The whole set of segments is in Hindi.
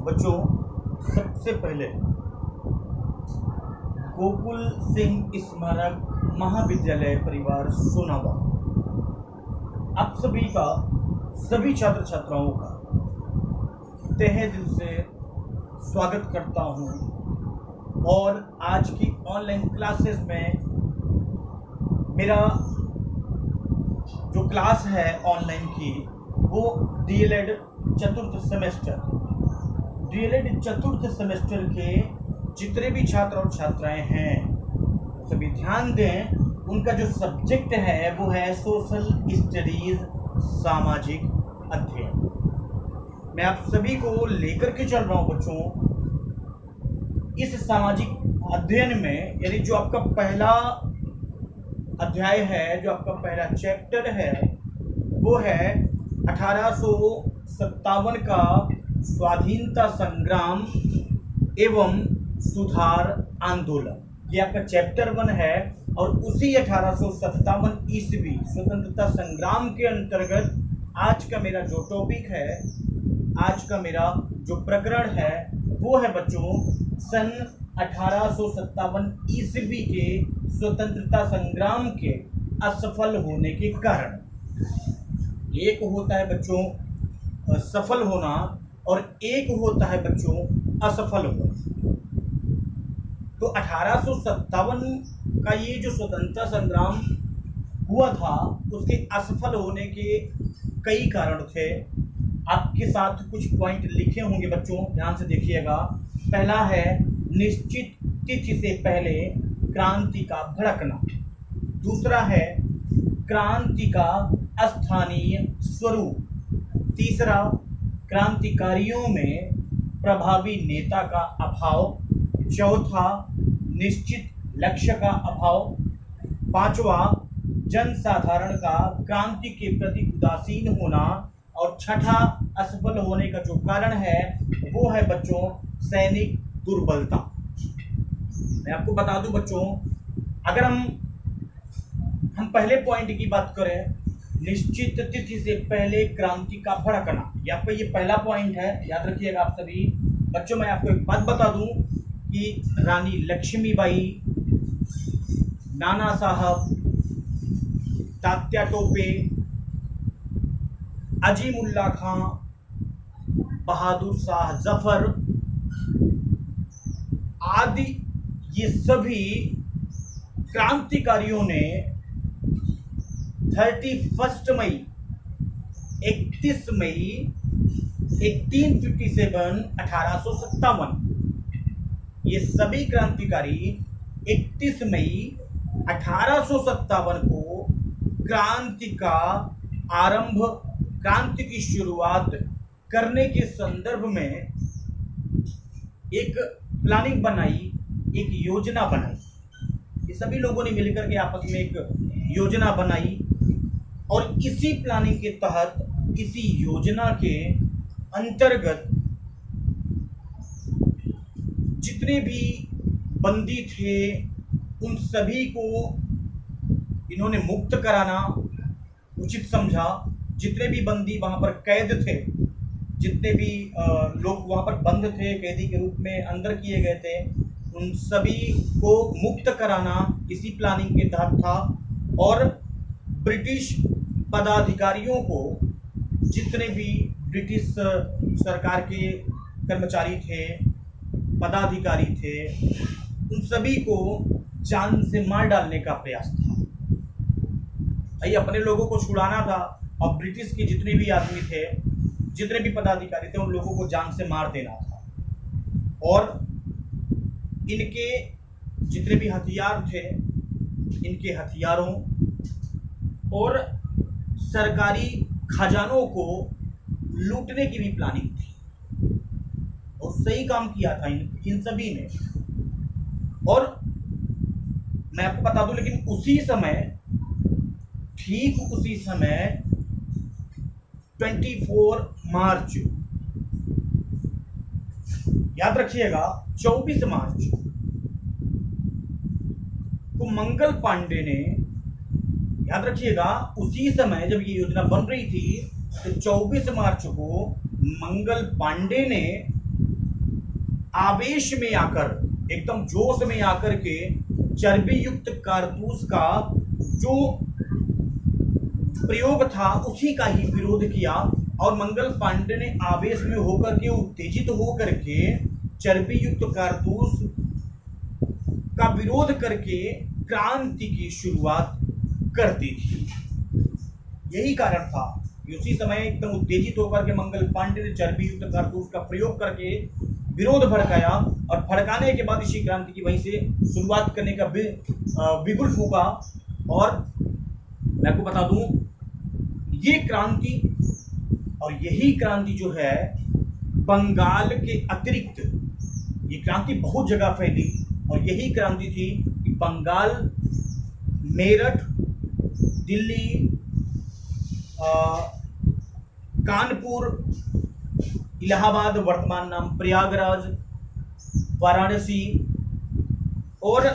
बच्चों, सबसे पहले गोकुल सिंह स्मारक महाविद्यालय परिवार सोनावा आप सभी का, सभी छात्र छात्राओं का तहे दिल से स्वागत करता हूं। और आज की ऑनलाइन क्लासेस में मेरा जो क्लास है ऑनलाइन की, वो डीएलएड चतुर्थ सेमेस्टर के जितने भी छात्र और छात्राएं हैं सभी ध्यान दें। उनका जो सब्जेक्ट है वो है सोशल स्टडीज, सामाजिक अध्ययन। मैं आप सभी को लेकर के चल रहा हूं बच्चों। इस सामाजिक अध्ययन में यानी जो आपका पहला अध्याय है, जो आपका पहला चैप्टर है, वो है 1857 का स्वाधीनता संग्राम एवं सुधार आंदोलन। ये आपका चैप्टर 1 है। और उसी 1857 ईस्वी स्वतंत्रता संग्राम के अंतर्गत आज का मेरा जो टॉपिक है, आज का मेरा जो प्रकरण है, वो है बच्चों सन 1857 ईस्वी के स्वतंत्रता संग्राम के असफल होने के कारण। एक होता है बच्चों सफल होना और एक होता है बच्चों असफल होना। तो 1857 का ये जो स्वतंत्रता संग्राम हुआ था, उसके असफल होने के कई कारण थे। आपके साथ कुछ पॉइंट लिखे होंगे बच्चों, ध्यान से देखिएगा। पहला है निश्चित तिथि से पहले क्रांति का भड़कना। दूसरा है क्रांति का अस्थानीय स्वरूप। तीसरा, क्रांतिकारियों में प्रभावी नेता का अभाव। चौथा, निश्चित लक्ष्य का अभाव। पांचवा, जनसाधारण का क्रांति के प्रति उदासीन होना। और छठा, असफल होने का जो कारण है वो है बच्चों सैनिक दुर्बलता। मैं आपको बता दूं बच्चों, अगर हम पहले पॉइंट की बात करें, निश्चित तिथि से पहले क्रांति का भड़कना, ये आपका ये पहला पॉइंट है, याद रखिएगा आप सभी बच्चों। मैं आपको एक बात बता दूं कि रानी लक्ष्मीबाई, नाना साहब, तात्या टोपे, अजीमुल्ला खां, बहादुर शाह जफर आदि, ये सभी क्रांतिकारियों ने 31 मई 1857 ये सभी क्रांतिकारी 31 मई 1857 को क्रांति का आरंभ, क्रांति की शुरुआत करने के संदर्भ में एक प्लानिंग बनाई, एक योजना बनाई। ये सभी लोगों ने मिलकर के आपस में एक योजना बनाई और इसी प्लानिंग के तहत, इसी योजना के अंतर्गत जितने भी बंदी थे उन सभी को इन्होंने मुक्त कराना उचित समझा। जितने भी बंदी वहां पर कैद थे, जितने भी लोग वहां पर बंद थे, कैदी के रूप में अंदर किए गए थे, उन सभी को मुक्त कराना इसी प्लानिंग के तहत था। और ब्रिटिश पदाधिकारियों को, जितने भी ब्रिटिश सरकार के कर्मचारी थे, पदाधिकारी थे, उन सभी को जान से मार डालने का प्रयास था। भाई अपने लोगों को छुड़ाना था और ब्रिटिश के जितने भी आदमी थे, जितने भी पदाधिकारी थे, उन लोगों को जान से मार देना था। और इनके जितने भी हथियार थे, इनके हथियारों और सरकारी खजानों को लूटने की भी प्लानिंग थी। और सही काम किया था इन सभी ने। और मैं आपको बता दूं, लेकिन उसी समय, ठीक उसी समय 24 मार्च, याद रखिएगा 24 मार्च को मंगल पांडे ने, याद रखिएगा उसी समय जब ये योजना बन रही थी, तो 24 मार्च को मंगल पांडे ने आवेश में आकर, एकदम जोश में आकर के चर्बी युक्त कारतूस का जो प्रयोग था उसी का ही विरोध किया। और मंगल पांडे ने आवेश में होकर के, उत्तेजित होकर के चर्बी युक्त कारतूस का विरोध करके क्रांति की शुरुआत कर दी थी। यही कारण था कि उसी समय एकदम उत्तेजित होकर के मंगल पांडे ने चर्बी युक्त कारतूस का प्रयोग करके विरोध भड़काया, और भड़काने के बाद इसी क्रांति की वहीं से शुरुआत करने का बिगुल फूका। और मैं आपको बता दूं, ये क्रांति और यही क्रांति जो है बंगाल के अतिरिक्त, ये क्रांति बहुत जगह फैली, और यही क्रांति थी कि बंगाल, मेरठ, दिल्ली, कानपुर, इलाहाबाद वर्तमान नाम प्रयागराज, वाराणसी, और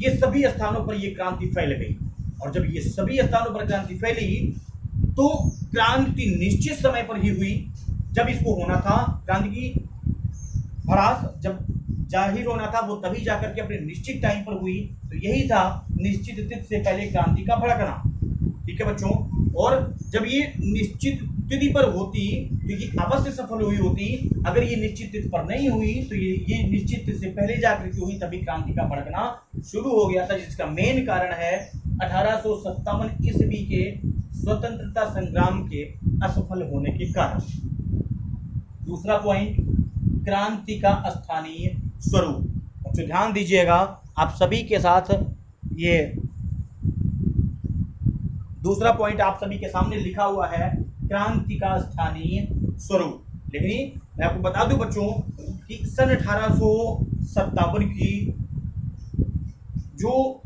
ये सभी स्थानों पर ये क्रांति फैल गई। और जब ये सभी स्थानों पर क्रांति फैली तो क्रांति निश्चित समय पर ही हुई जब इसको होना था। क्रांति की भड़ास जब जाहिर होना था वो तभी जाकर के अपने निश्चित टाइम पर हुई। तो यही था निश्चित तिथि से पहले क्रांति का भड़कना। ठीक है बच्चों, और जब ये निश्चित तिथि पर होती तो ये अवश्य सफल हुई होती। अगर ये निश्चित तिथि पर नहीं हुई तो ये निश्चित तिथि से पहले जाकर के हुई, तभी क्रांति का भड़कना शुरू हो गया था, जिसका मेन कारण है 1857 ईस्वी के स्वतंत्रता संग्राम के असफल होने के कारण। दूसरा पॉइंट, क्रांति का स्थानीय स्वरूप। तो ध्यान दीजिएगा, आप सभी के साथ ये दूसरा पॉइंट आप सभी के सामने लिखा हुआ है, क्रांति का स्थानीय स्वरूप। लेकिन मैं आपको बता दूं बच्चों कि सन 1857 की जो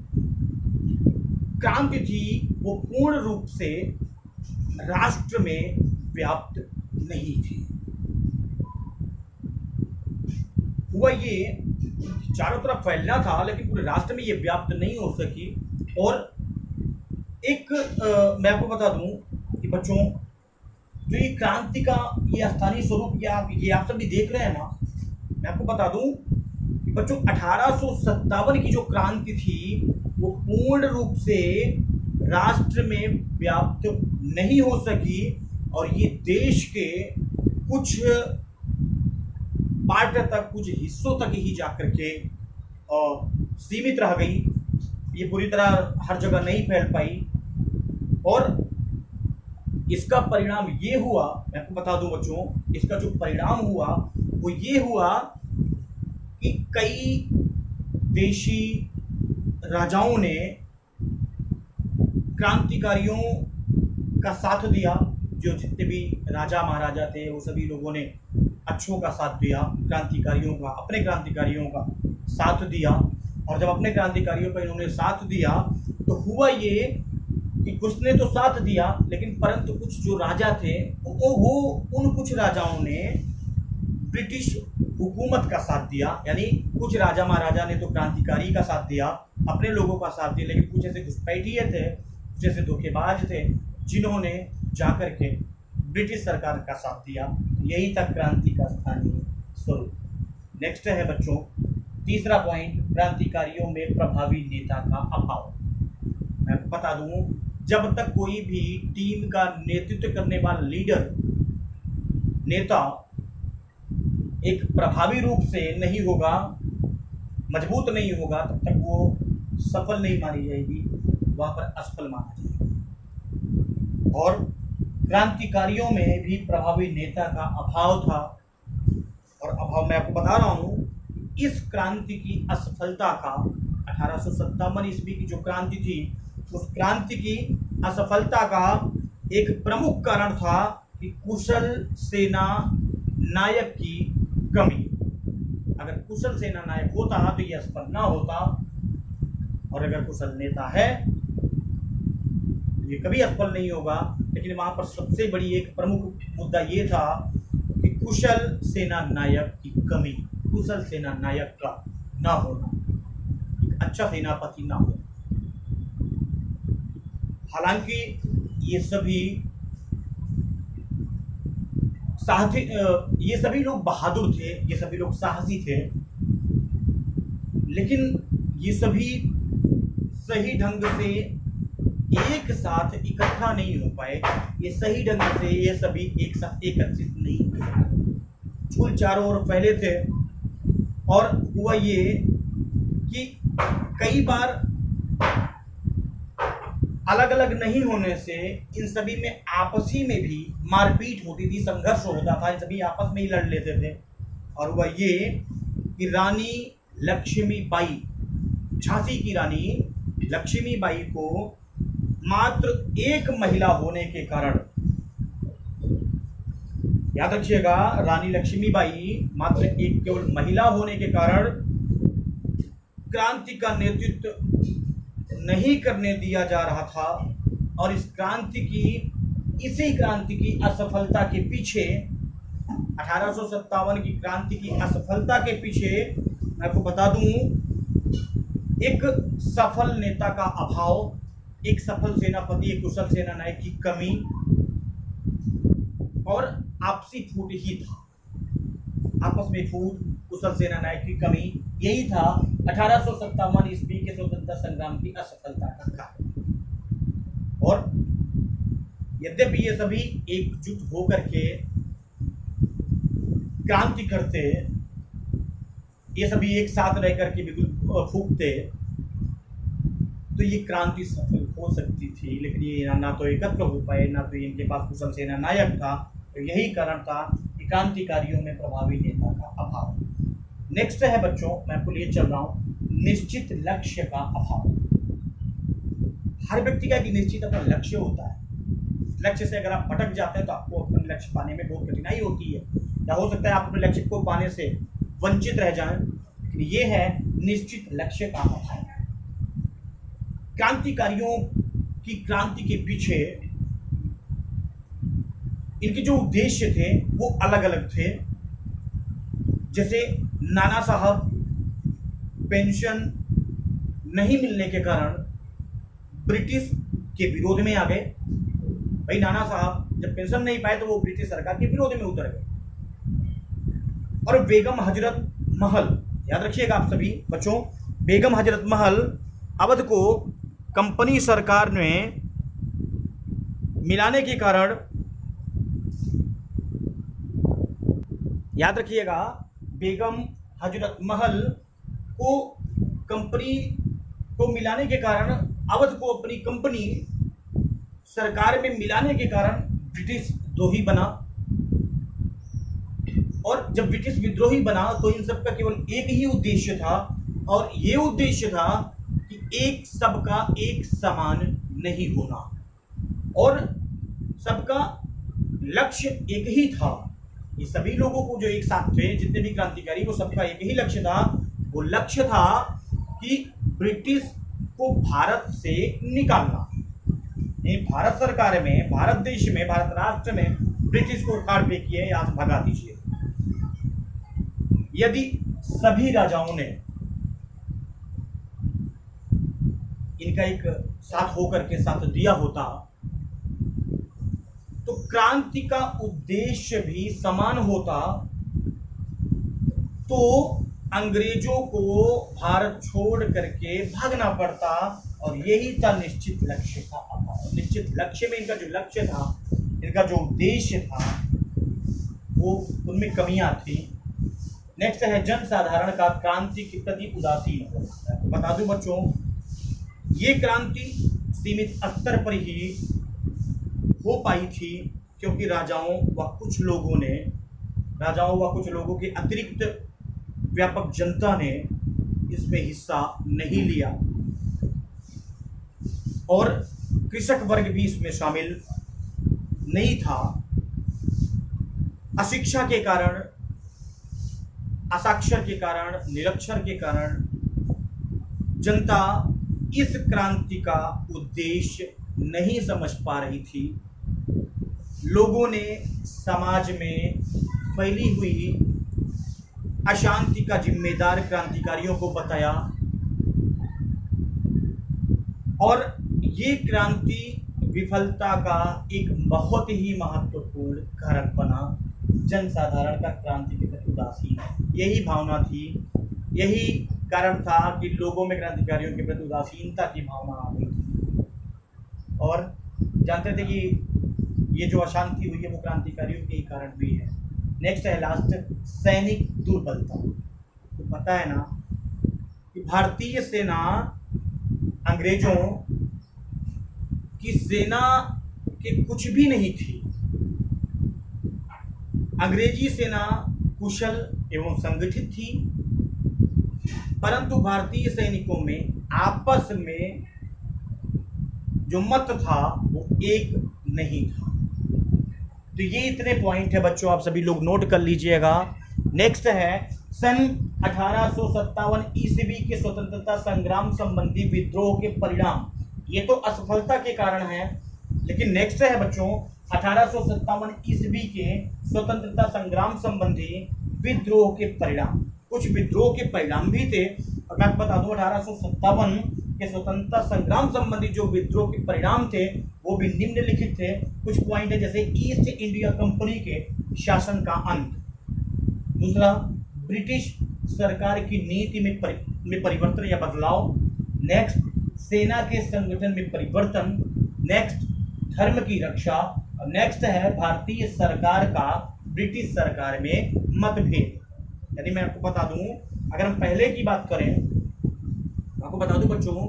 क्रांति थी वो पूर्ण रूप से राष्ट्र में व्याप्त नहीं थी। हुआ ये चारों तरफ फैलना था, लेकिन पूरे राष्ट्र में ये व्याप्त नहीं हो सकी। और एक मैं आपको बता दूं कि बच्चों, जो ये क्रांति का ये स्थानीय स्वरूप ये आप सभी देख रहे हैं ना, मैं आपको बता दूं कि बच्चों 1857 की जो क्रांति थी वो पूर्ण रूप से राष्ट्र में व्याप्त नहीं हो सकी, और ये देश के कुछ पार्ट तक, कुछ हिस्सों तक ही जाकर के सीमित रह गई। ये पूरी तरह हर जगह नहीं फैल पाई। और इसका परिणाम ये हुआ, मैं आपको बता दूं बच्चों, इसका जो परिणाम हुआ वो ये हुआ कि कई देशी राजाओं ने क्रांतिकारियों का साथ दिया। जो जितने भी राजा महाराजा थे वो सभी लोगों ने अच्छों का साथ दिया, क्रांतिकारियों का, अपने क्रांतिकारियों का साथ दिया। और जब अपने क्रांतिकारियों का इन्होंने साथ दिया तो हुआ ये कि कुछ ने तो साथ दिया, लेकिन परंतु कुछ जो राजा थे वो उन कुछ राजाओं ने ब्रिटिश हुकूमत का साथ दिया। यानी कुछ राजा महाराजा ने तो क्रांतिकारी का साथ दिया, अपने लोगों का साथ दिया, लेकिन कुछ ऐसे घुसपैठिए थे, कुछ ऐसे धोखेबाज थे जिन्होंने जाकर के ब्रिटिश सरकार का साथ दिया। यही था क्रांति का स्थानीय स्वरूप। नेक्स्ट है बच्चों तीसरा पॉइंट, क्रांतिकारियों में प्रभावी नेता का अभाव। मैं बता दूं, जब तक कोई भी टीम का नेतृत्व करने वाला लीडर, नेता एक प्रभावी रूप से नहीं होगा, मजबूत नहीं होगा, तब तक वो सफल नहीं मानी जाएगी, वहां पर असफल माना जाएगा। और क्रांतिकारियों में भी प्रभावी नेता का अभाव था। और अभाव मैं आपको बता रहा हूं, इस क्रांति की असफलता का 1857 ईस्वी की जो क्रांति थी, उस क्रांति की असफलता का एक प्रमुख कारण था कि कुशल सेना नायक की कमी। अगर कुशल सेना नायक होता तो यह असफल ना होता, और अगर कुशल नेता है ये कभी असफल नहीं होगा। लेकिन वहां पर सबसे बड़ी एक प्रमुख मुद्दा ये था कि कुशल सेना नायक की कमी, कुशल सेना नायक का ना होना, एक अच्छा सेनापति ना होना। हालांकि ये सभी साहसी, ये सभी लोग बहादुर थे, ये सभी लोग साहसी थे, लेकिन ये सभी सही ढंग से एक साथ इकट्ठा नहीं हो पाए। ये सही ढंग से ये सभी एक साथ एकत्रित नहीं हो सके। कुल चारों ओर फैले थे और हुआ ये कि कई बार अलग अलग नहीं होने से इन सभी में आपसी में भी मारपीट होती थी, संघर्ष होता था, इन सभी आपस में ही लड़ लेते थे। और हुआ ये कि रानी लक्ष्मीबाई, झांसी की रानी लक्ष्मीबाई को मात्र एक महिला होने के कारण, याद रखिएगा, रानी लक्ष्मीबाई मात्र एक केवल महिला होने के कारण क्रांति का नेतृत्व नहीं करने दिया जा रहा था। और इसी क्रांति की असफलता के पीछे, 1857 की क्रांति की असफलता के पीछे मैं आपको बता दूं, एक सफल नेता का अभाव, एक सफल सेनापति, एक कुशल सेना नायक की कमी और आपसी फूट ही था। आपस में फूट, कुशल सेना नायक की कमी, यही था 1857 ईस्वी के स्वतंत्रता संग्राम की असफलता का कारण। और यद्यपि ये सभी एकजुट होकर के क्रांति करते, ये सभी एक साथ रह करके बिल्कुल फूकते, तो ये क्रांति सफल हो सकती थी। लेकिन ये ना तो एकत्र हो पाए, ना तो इनके पास कुशल सेना नायक था। तो यही कारण था कि क्रांतिकारियों में प्रभावी नेता का अभाव। नेक्स्ट है बच्चों, मैं आपको लिए चल रहा हूँ, निश्चित लक्ष्य का अभाव। हर व्यक्ति का एक निश्चित अपना लक्ष्य होता है। लक्ष्य से अगर आप भटक जाते हैं तो आपको अपने लक्ष्य पाने में बहुत कठिनाई होती है, या हो सकता है आप अपने लक्ष्य को पाने से वंचित रह जाएं। लेकिन ये है निश्चित लक्ष्य का अभाव। क्रांतिकारियों की क्रांति के पीछे इनके जो उद्देश्य थे वो अलग अलग थे। जैसे नाना साहब पेंशन नहीं मिलने के कारण ब्रिटिश के विरोध में आ गए। भाई नाना साहब जब पेंशन नहीं पाए तो वो ब्रिटिश सरकार के विरोध में उतर गए। और बेगम हजरत महल, याद रखिएगा आप सभी बच्चों, बेगम हजरत महल अवध को कंपनी सरकार ने मिलाने के कारण, याद रखिएगा, बेगम हजरत महल को कंपनी को मिलाने के कारण, अवध को अपनी कंपनी सरकार में मिलाने के कारण ब्रिटिश द्रोही बना। और जब ब्रिटिश विद्रोही बना तो इन सब का केवल एक ही उद्देश्य था, और ये उद्देश्य था कि एक सबका एक समान नहीं होना, और सबका लक्ष्य एक ही था। ये सभी लोगों को जो एक साथ थे, जितने भी क्रांतिकारी, वो सबका एक ही लक्ष्य था। वो लक्ष्य था कि ब्रिटिश को भारत से निकालना। भारत सरकार में, भारत देश में, भारत राष्ट्र में ब्रिटिश को उखाड़ फेंकिए, यहां से भगा दीजिए। यदि सभी राजाओं ने इनका एक साथ होकर के साथ दिया होता तो क्रांति का उद्देश्य भी समान होता, तो अंग्रेजों को भारत छोड़ करके भागना पड़ता। और यही था निश्चित लक्ष्य का अभाव। निश्चित लक्ष्य में इनका जो लक्ष्य था, इनका जो उद्देश्य था, वो उनमें कमियां थी। नेक्स्ट है जनसाधारण का क्रांति के प्रति उदासीन होना। बता दूं बच्चों, ये क्रांति सीमित स्तर पर ही हो पाई थी, क्योंकि राजाओं व कुछ लोगों के अतिरिक्त व्यापक जनता ने इसमें हिस्सा नहीं लिया, और कृषक वर्ग भी इसमें शामिल नहीं था। अशिक्षा के कारण, असाक्षर के कारण, निरक्षर के कारण जनता इस क्रांति का उद्देश्य नहीं समझ पा रही थी। लोगों ने समाज में फैली हुई अशांति का जिम्मेदार क्रांतिकारियों को बताया, और ये क्रांति विफलता का एक बहुत ही महत्वपूर्ण कारक बना। जनसाधारण का क्रांति के प्रति उदासीन। यही भावना थी, यही कारण था कि लोगों में क्रांतिकारियों के प्रति उदासीनता की भावना आ गई थी। और जानते थे कि ये जो अशांति हुई है वो क्रांतिकारियों के ही कारण हुई है। नेक्स्ट है लास्ट, सैनिक दुर्बलता। तो पता है ना कि भारतीय सेना अंग्रेजों की सेना के कुछ भी नहीं थी। अंग्रेजी सेना कुशल एवं संगठित थी, परंतु भारतीय सैनिकों में आपस में जो मत था वो एक नहीं था। तो ये इतने पॉइंट है बच्चों, आप सभी लोग नोट कर लीजिएगा। नेक्स्ट है सन 1857 ईस्वी के स्वतंत्रता संग्राम संबंधी विद्रोह के परिणाम। ये तो असफलता के कारण है, लेकिन नेक्स्ट है बच्चों 1857 ईस्वी के स्वतंत्रता संग्राम संबंधी विद्रोह के परिणाम। कुछ विद्रोह के परिणाम भी थे, और मैं बता दूं 1857 के स्वतंत्रता संग्राम संबंधी जो विद्रोह के परिणाम थे वो भी निम्नलिखित थे। कुछ पॉइंट है, जैसे ईस्ट इंडिया कंपनी के शासन का अंत। दूसरा, ब्रिटिश सरकार की नीति में परिवर्तन या बदलाव। नेक्स्ट, सेना के संगठन में परिवर्तन। नेक्स्ट, धर्म की रक्षा। और नेक्स्ट है भारतीय सरकार का ब्रिटिश सरकार में मतभेद। यानी मैं आपको बता दूं, अगर हम पहले की बात करें, आपको बता दूं बच्चों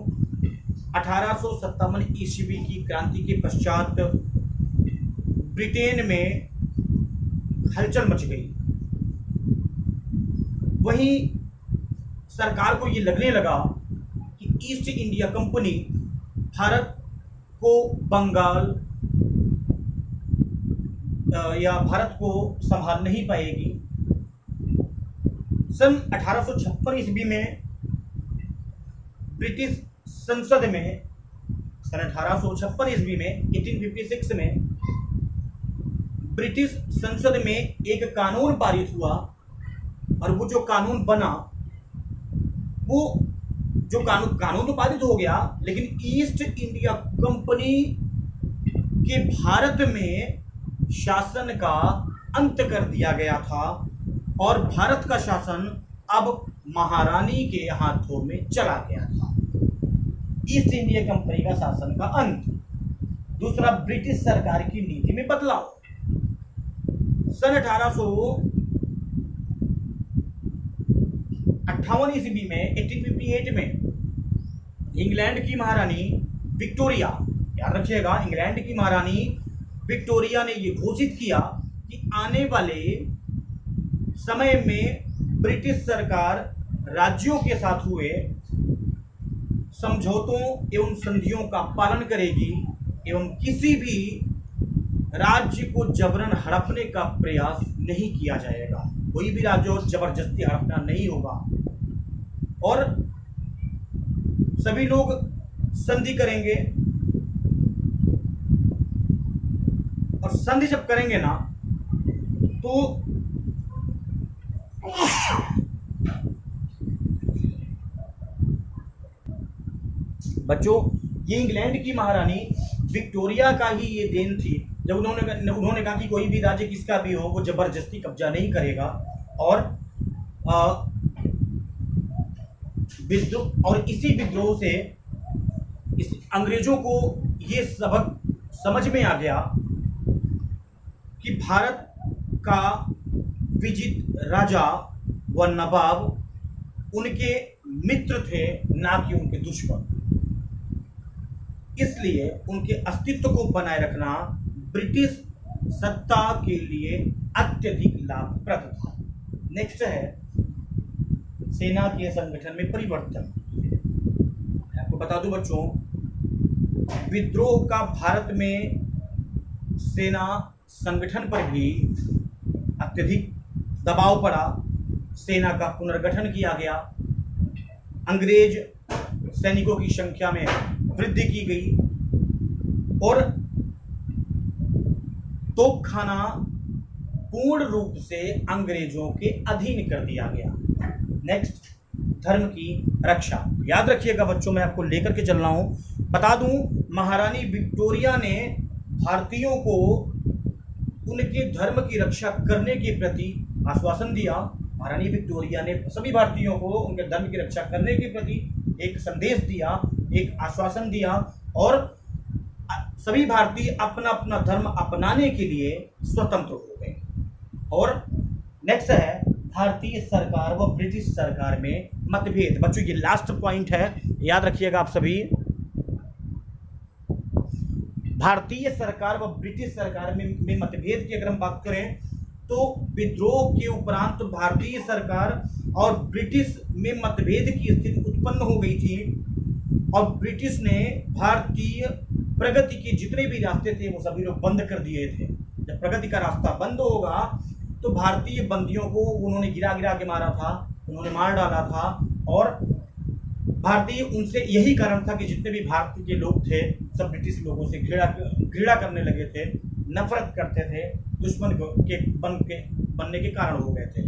1857 ईस्वी की क्रांति के पश्चात ब्रिटेन में हलचल मच गई। वहीं सरकार को ये लगने लगा कि ईस्ट इंडिया कंपनी भारत को बंगाल या भारत को संभाल नहीं पाएगी। सन 1856 ईस्वी में ब्रिटिश संसद में, सन 1856 ईस्वी में 1856 में ब्रिटिश संसद में एक कानून पारित हुआ, और वो जो कानून बना, वो जो कानून तो पारित हो गया, लेकिन ईस्ट इंडिया कंपनी के भारत में शासन का अंत कर दिया गया था, और भारत का शासन अब महारानी के हाथों में चला गया था। ईस्ट इंडिया कंपनी का शासन का अंत। दूसरा, ब्रिटिश सरकार की नीति में बदलाव। सन 1858 ईस्वी में 1858 में इंग्लैंड की महारानी विक्टोरिया, याद रखिएगा, इंग्लैंड की महारानी विक्टोरिया ने ये घोषित किया कि आने वाले समय में ब्रिटिश सरकार राज्यों के साथ हुए समझौतों एवं संधियों का पालन करेगी एवं किसी भी राज्य को जबरन हड़पने का प्रयास नहीं किया जाएगा। कोई भी राज्य जबरदस्ती हड़पना नहीं होगा, और सभी लोग संधि करेंगे, और संधि जब करेंगे ना तो बच्चों ये इंग्लैंड की महारानी विक्टोरिया का ही ये देन थी, जब उन्होंने कहा कि कोई भी राज्य किसका भी हो वो जबरदस्ती कब्जा नहीं करेगा, और इसी विद्रोह से इस अंग्रेजों को ये सबक समझ में आ गया कि भारत का विजित राजा व नवाब उनके मित्र थे, ना कि उनके दुश्मन। इसलिए उनके अस्तित्व को बनाए रखना ब्रिटिश सत्ता के लिए अत्यधिक लाभप्रद था। नेक्स्ट है सेना के संगठन में परिवर्तन। आपको बता दूं बच्चों, विद्रोह का भारत में सेना संगठन पर भी अत्यधिक दबाव पड़ा। सेना का पुनर्गठन किया गया, अंग्रेज सैनिकों की संख्या में वृद्धि की गई, और तोपखाना पूर्ण रूप से अंग्रेजों के अधीन कर दिया गया। नेक्स्ट, धर्म की रक्षा। याद रखिएगा बच्चों, मैं आपको लेकर के चल रहा हूं। बता दूं, महारानी विक्टोरिया ने भारतीयों को उनके धर्म की रक्षा करने के प्रति आश्वासन दिया। महारानी विक्टोरिया ने सभी भारतीयों को उनके धर्म की रक्षा करने के प्रति एक संदेश दिया, एक आश्वासन दिया, और सभी भारतीय अपना अपना धर्म अपनाने के लिए स्वतंत्र हो गए। और नेक्स्ट है भारतीय सरकार व ब्रिटिश सरकार में मतभेद। बच्चों ये लास्ट पॉइंट है, याद रखिएगा आप सभी। भारतीय सरकार व ब्रिटिश सरकार में मतभेद की अगर हम बात करें तो विद्रोह के उपरांत भारतीय सरकार और ब्रिटिश में मतभेद की स्थिति उत्पन्न हो गई थी, और ब्रिटिश ने भारतीय प्रगति के जितने भी रास्ते थे वो सभी लोग बंद कर दिए थे। जब प्रगति का रास्ता बंद होगा तो भारतीय बंदियों को उन्होंने गिरा गिरा के मारा था, उन्होंने मार डाला था, और भारतीय उनसे यही कारण था कि जितने भी भारतीय के लोग थे सब ब्रिटिश लोगों से घृणा करने लगे थे, नफरत करते थे, दुश्मन के बनने के कारण हो गए थे,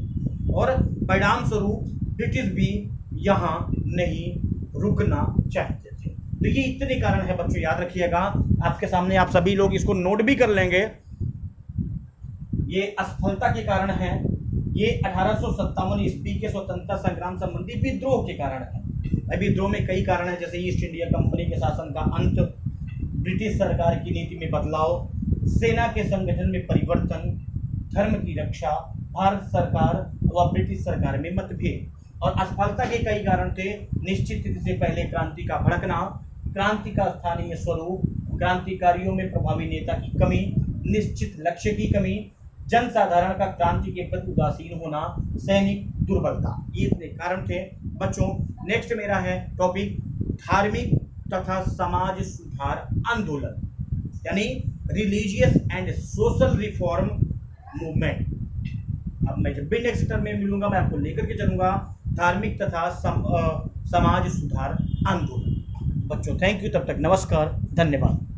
और परिणाम स्वरूप ब्रिटिश भी यहाँ नहीं रुकना चाहते थे। तो ये इतने कारण है बच्चों, याद रखिएगा। आपके सामने आप सभी लोग इसको नोट भी कर लेंगे। ये असफलता के कारण है, ये 1857 ईस्वी के स्वतंत्रता संग्राम संबंधी विद्रोह के कारण है। विद्रोह में कई कारण है, जैसे ईस्ट इंडिया कंपनी के शासन का अंत, ब्रिटिश सरकार की नीति में बदलाव, सेना के संगठन में परिवर्तन, धर्म की रक्षा, भारत सरकार व ब्रिटिश सरकार में मतभेद। और असफलता के कई कारण थे। निश्चित तिथि से पहले क्रांति का भड़कना, क्रांति का स्थानीय स्वरूप, क्रांतिकारियों में प्रभावी नेता की कमी, निश्चित लक्ष्य की कमी, जनसाधारण का क्रांति के प्रति उदासीन होना, सैनिक दुर्बलता, ये इतने कारण थे बच्चों। नेक्स्ट मेरा है टॉपिक धार्मिक तथा समाज सुधार आंदोलन, यानी religious and social reform movement. अब मैं जब भी नेक्स्ट टर्म में मिलूंगा मैं आपको लेकर के चलूंगा धार्मिक तथा समाज सुधार आंदोलन। बच्चों थैंक यू, तब तक नमस्कार, धन्यवाद।